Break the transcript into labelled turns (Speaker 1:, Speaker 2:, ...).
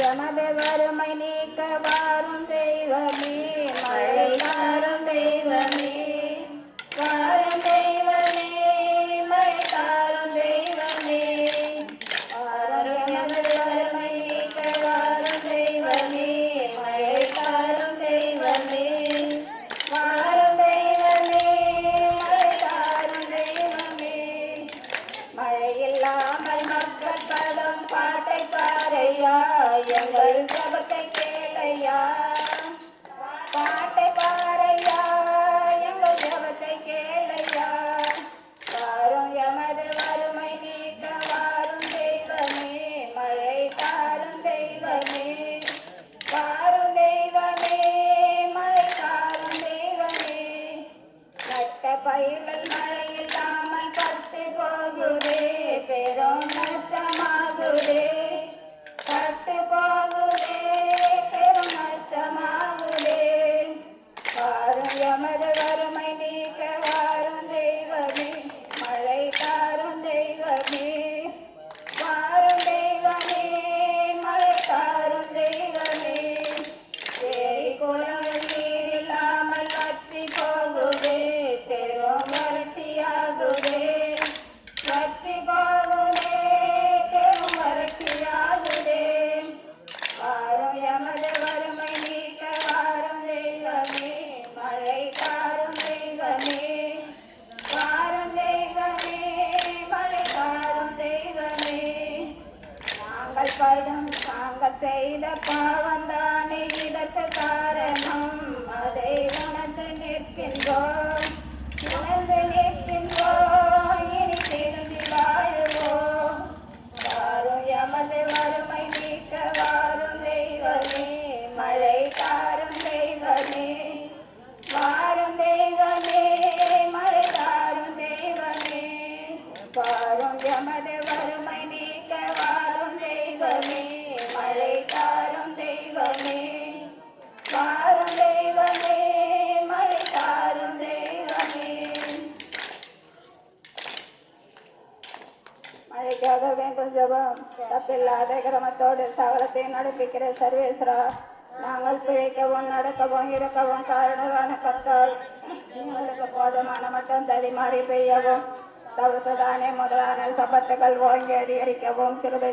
Speaker 1: எமது வறுமை நீக்க வாரும் தெய்வமே, மழை தாரும் தெய்வமே, வாரும் தெய்வமே, மழை தாரும் தெய்வமே, வாரும் எமது வறுமை நீக்க வாரும் தெய்வமே, மழை தாரும் தெய்வமே, வாரும் தெய்வமே, மழை தாரும் தெய்வமே. மழை இல்லாமல் மக்கள் படும் பாட்டை பாரையா, எங்கள் ஜபத்தை கேளையா, பாட்டை பாரையா, எங்கள் ஜபத்தை கேளையா. வாரும் எமது வறுமை நீக்க வாரும் தெய்வமே, மழை தாரும் தெய்வமே, வாரும் தெய்வமே, மழை தாரும் தெய்வமே. நட்ட பயிர்கள் மழை இல்லாமல் பட்டு போகுதே, பெரும் நஷ்டமாகுதே, பட்டு போகுதே, பெரும் நஷ்டமாகுதே. வாரும் எமது வறுமை நீக்க வாரும் தெய்வமே, மழை தாரும் தெய்வமே, வாரும் தெய்வமே, மழை தாரும் தெய்வமே. ஏரி குளங்கள் நீர் இல்லாமல் வற்றி போகுதே, பெரும் வறட்சியாகுதே, வற்றி போகுதே, பெரும் வறட்சியாகுதே. வாரும் எமது வறுமை நீக்க வாரும் தெய்வமே, மழை தாரும் தெய்வமே, வாரும் தெய்வமே, மழை தாரும் தெய்வமே. நாங்கள் செய்த பாவந்தானே இதற்கு காரணம், அதை உணர்ந்து நிற்கின்றோம், உணர்ந்து நிற்கின்றோம், இனி திரும்பி வாழுவோம். வாரும் எமது வறுமை நீக்க வாரும் தெய்வமே, மழை தாரும் தெய்வமே, வாரும் தெய்வமே, மழை தாரும் தெய்வமே. வாரும் எமது வறுமை நீக்க வாரும் தெய்வமே, மழை தாரும் தெய்வமே, வாரும் தெய்வமே, மழை தாரும் தெய்வமே. மழைக்காக வேண்டும் ஜபம், தப்பில்லாத கிரமத்தோடு சகலத்தை நடப்பிக்கிற சர்வேஸ்வரா, நாங்கள் பிழைக்கவும் நடக்கவும் இருக்கவும் காரணமான கர்த்தால் எங்களுக்கு போதுமான மட்டும் தடிமாறி பெய்யவும், தவிர்த்துதானே முதலான சபத்துகள் ஓங்கி அதிகரிக்கவும் கிருபை